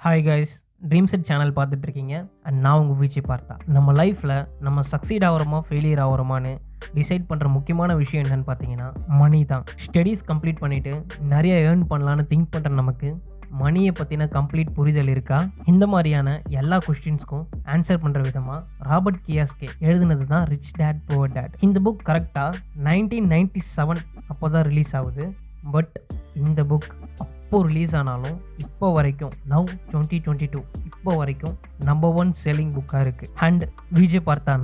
Hi guys, ட்ரீம்செட் channel பார்த்துட்டு இருக்கீங்க. And நான் உங்கள் VJ பார்த்தா. நம்ம லைஃப்பில் நம்ம சக்சீட் ஆகிறோமா ஃபெயிலியர் ஆகிறோமான்னு டிசைட் பண்ணுற முக்கியமான விஷயம் என்னென்னு பார்த்தீங்கன்னா மணி தான். ஸ்டடீஸ் கம்ப்ளீட் பண்ணிவிட்டு நிறைய ஏர்ன் பண்ணலான்னு திங்க் பண்ணுற நமக்கு மணியை பற்றின கம்ப்ளீட் புரிதல் இருக்கா? இந்த மாதிரியான எல்லா கொஸ்டின்ஸ்க்கும் ஆன்சர் பண்ணுற விதமாக ராபர்ட் கியோசாகி எழுதுனது தான் ரிச் டேட் புவர் டேட். இந்த புக் கரெக்டாக 1997 அப்போ தான் ரிலீஸ் ஆகுது. பட் இந்த புக் அப்போ ரிலீஸ் ஆனாலும் இப்போ வரைக்கும் நவ் 2022 இப்போ வரைக்கும் நம்பர் 1 செல்லிங் புக்காக இருக்குது. அண்ட் VJ பார்த்தா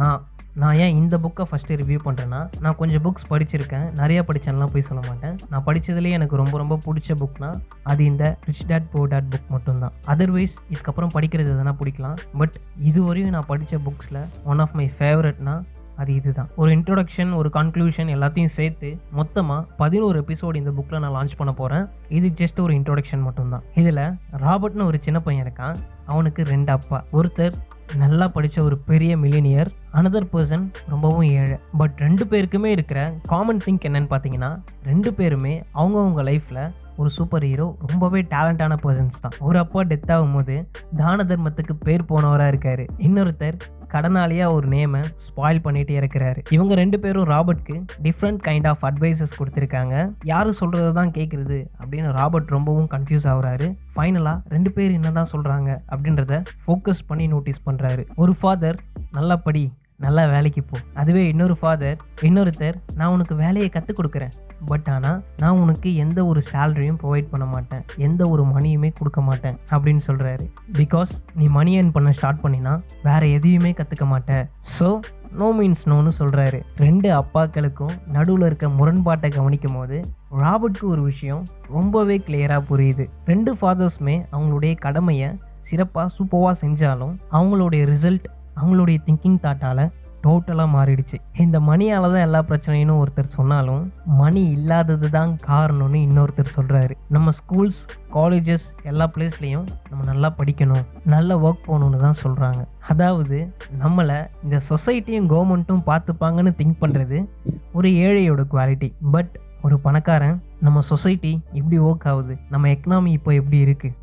நான் ஏன் இந்த புக்கை ஃபஸ்ட்டு ரிவ்யூ பண்ணுறேன்னா, நான் கொஞ்சம் புக்ஸ் படிச்சிருக்கேன், நிறையா படித்தேன்லாம் போய் சொல்ல மாட்டேன். நான் படித்ததுலேயே எனக்கு ரொம்ப ரொம்ப பிடிச்ச புக்னா அது இந்த rich dad poor dad book மட்டும்தான். அதர்வைஸ் இதுக்கப்புறம் படிக்கிறது எதனா பிடிக்கலாம். பட் இதுவரையும் நான் படித்த புக்ஸில் ஒன் ஆஃப் மை ஃபேவரட்னா அது இதுதான். ஒரு இன்ட்ரோடக்ஷன், ஒரு கன்க்ளூஷன் எல்லாத்தையும் சேர்த்து மொத்தமாக 11 எபிசோடு இந்த புக்கில் நான் லான்ச் பண்ண போகிறேன். இது ஜஸ்ட் ஒரு இன்ட்ரோடக்ஷன் மட்டும்தான். இதில் ராபர்ட்னு ஒரு சின்ன பையன் இருக்கான். அவனுக்கு 2 அப்பா. ஒருத்தர் நல்லா படித்த ஒரு பெரிய மில்லினியர், அனதர் பர்சன் ரொம்பவும் ஏழை. பட் 2 பேருக்குமே இருக்கிற காமன் திங்க் என்னன்னு பார்த்தீங்கன்னா, 2 பேருமே அவங்கவுங்க லைஃப்பில் ஒரு சூப்பர் ஹீரோ, ரொம்பவே டேலண்டான பர்சன்ஸ் தான். ஒரு அப்பா டெத் ஆகும்போது தான தர்மத்துக்கு பேர் போனவராக இருக்காரு. இன்னொருத்தர் கடனாளியாக ஒரு நேமை ஸ்பாயில் பண்ணிட்டு இருக்கிறாரு. இவங்க 2 பேரும் ராபர்ட்க்கு டிஃப்ரெண்ட் கைண்ட் ஆஃப் அட்வைசஸ் கொடுத்துருக்காங்க. யாரும் சொல்கிறது தான் கேட்குறது அப்படின்னு ராபர்ட் ரொம்பவும் கன்ஃபியூஸ் ஆகுறாரு. ஃபைனலாக 2 பேர் என்ன தான் சொல்கிறாங்க அப்படின்றத ஃபோக்கஸ் பண்ணி நோட்டீஸ் பண்ணுறாரு. ஒரு ஃபாதர் நல்லா படி, நல்லா வேலைக்கு போ. அதுவே இன்னொருத்தர் நான் உனக்கு வேலையை கற்றுக் கொடுக்குறேன், பட் ஆனால் நான் உனக்கு எந்த ஒரு சேலரியும் ப்ரொவைட் பண்ண மாட்டேன், எந்த ஒரு மணியுமே கொடுக்க மாட்டேன் அப்படின்னு சொல்கிறாரு. பிகாஸ் நீ மணி ஏர்ன் பண்ண ஸ்டார்ட் பண்ணினா வேறு எதையுமே கற்றுக்க மாட்டேன். ஸோ நோ மீன்ஸ் நோன்னு சொல்கிறாரு. 2 அப்பாக்களுக்கும் நடுவில் இருக்க முரண்பாட்டை கவனிக்கும் போது ராபர்ட்க்கு ஒரு விஷயம் ரொம்பவே கிளியராக புரியுது. 2 ஃபாதர்ஸுமே அவங்களுடைய கடமையை சிறப்பாக சூப்பராக செஞ்சாலும் அவங்களுடைய ரிசல்ட் அவங்களுடைய திங்கிங் தாட்டால் டோட்டலாக மாறிடுச்சு. இந்த மணியால் தான் எல்லா பிரச்சனையும் ஒருத்தர் சொன்னாலும் மணி இல்லாதது தான் காரணம்னு இன்னொருத்தர் சொல்கிறாரு. நம்ம ஸ்கூல்ஸ், காலேஜஸ் எல்லா பிளேஸ்லேயும் நம்ம நல்லா படிக்கணும், நல்ல ஒர்க் போகணுன்னு தான் சொல்கிறாங்க. அதாவது நம்மளை இந்த சொசைட்டியும் கவர்மெண்ட்டும் பார்த்துப்பாங்கன்னு திங்க் பண்ணுறது ஒரு ஏழையோட குவாலிட்டி. பட் ஒரு பணக்காரன் நம்ம சொசைட்டி இப்படி ஒர்க் ஆகுது, நம்ம எக்கனாமி இப்போ எப்படி இருக்குது,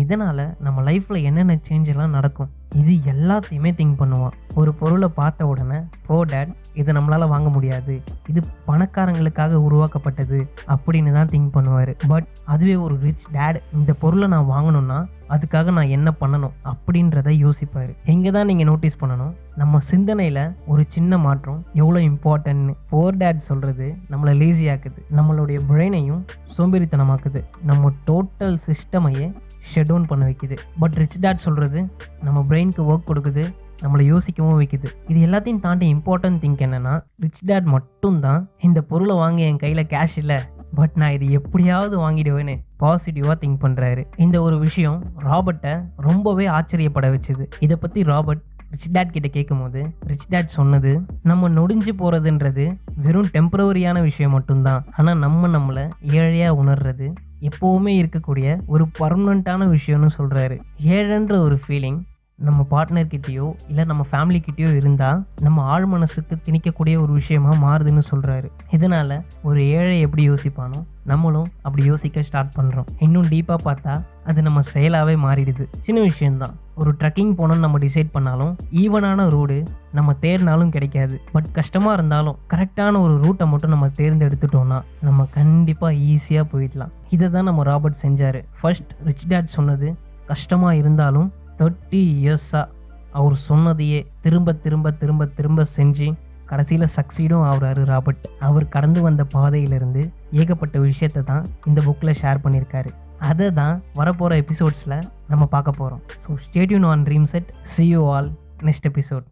இதனால் நம்ம லைஃப்பில் என்னென்ன சேஞ்செல்லாம் நடக்கும், இது எல்லாத்தையுமே திங்க் பண்ணுவான். ஒரு பொருளை பார்த்த உடனே புவர் டேட் இதை நம்மளால் வாங்க முடியாது, இது பணக்காரங்களுக்காக உருவாக்கப்பட்டது அப்படின்னு தான் திங்க் பண்ணுவார். பட் அதுவே ஒரு ரிச் டேட் இந்த பொருளை நான் வாங்கணும்னா அதுக்காக நான் என்ன பண்ணணும் அப்படின்றத யோசிப்பார். இங்கே தான் நீங்கள் நோட்டீஸ் பண்ணணும், நம்ம சிந்தனையில் ஒரு சின்ன மாற்றம் எவ்வளோ இம்பார்ட்டன்ட்னு. புவர் டேட் சொல்கிறது நம்மளை லேசி ஆக்குது, நம்மளுடைய பிரெயினையும் சோம்பேறித்தனமாக்குது, நம்ம டோட்டல் சிஸ்டமையே ஷட் டவுன் பண்ண வைக்குது. பட் ரிச் டேட் சொல்கிறது நம்ம பிரெயினுக்கு ஒர்க் கொடுக்குது, நம்மளை யோசிக்கவும் வைக்குது. இது எல்லாத்தையும் தாண்டி இம்பார்ட்டன்ட் திங்க் என்னென்னா, ரிச் டேட் மட்டும்தான் இந்த பொருளை வாங்க என் கையில் கேஷ் இல்லை, பட் நான் இது எப்படியாவது வாங்கிடுவேன்னு பாசிட்டிவாக திங்க் பண்ணுறாரு. இந்த ஒரு விஷயம் ராபர்ட்டை ரொம்பவே ஆச்சரியப்பட வச்சுது. இதை பற்றி ராபர்ட் ரிச் டேட் கிட்ட கேட்கும்போது ரிச் டேட் சொன்னது, நம்ம நொடிஞ்சு போகிறதுன்றது வெறும் டெம்பரவரியான விஷயம் மட்டும்தான், ஆனால் நம்மளை ஏழையாக உணர்றது எப்போவுமே இருக்கக்கூடிய ஒரு பர்மனண்ட்டான விஷயம்னு சொல்கிறாரு. ஏழைன்ற ஒரு ஃபீலிங் நம்ம பார்ட்னர்கிட்டயோ இல்லை நம்ம ஃபேமிலிக்கிட்டேயோ இருந்தால் நம்ம ஆழ் மனசுக்கு திணிக்கக்கூடிய ஒரு விஷயமா மாறுதுன்னு சொல்கிறாரு. இதனால் ஒரு ஏழை எப்படி யோசிப்பானோ நம்மளும் அப்படி யோசிக்க ஸ்டார்ட் பண்ணுறோம். இன்னும் டீப்பாக பார்த்தா அது நம்ம செயலாகவே மாறிடுது. சின்ன விஷயம்தான். ஒரு ட்ரெக்கிங் போனோன்னு நம்ம டிசைட் பண்ணாலும் ஈவனான ரோடு நம்ம தேடினாலும் கிடைக்காது. பட் கஷ்டமாக இருந்தாலும் கரெக்டான ஒரு ரூட்டை மட்டும் நம்ம தேர்ந்தெடுத்துட்டோம்னா நம்ம கண்டிப்பாக ஈஸியாக போயிடலாம். இதை தான் நம்ம ராபர்ட் செஞ்சார். ஃபர்ஸ்ட் ரிச் டேட் சொன்னது கஷ்டமாக இருந்தாலும் 30 இயர்ஸாக அவர் சொன்னதையே திரும்ப திரும்ப திரும்ப திரும்ப செஞ்சு கடைசியில் சக்சீடும் ஆகுறாரு ராபர்ட். அவர் கடந்து வந்த பாதையிலிருந்து ஏகப்பட்ட விஷயத்தை தான் இந்த புக்கில் ஷேர் பண்ணியிருக்காரு. அதை தான் வரப்போகிற எபிசோட்ஸில் நம்ம பார்க்க போகிறோம். So stay tuned on Dreamset. See you all next episode.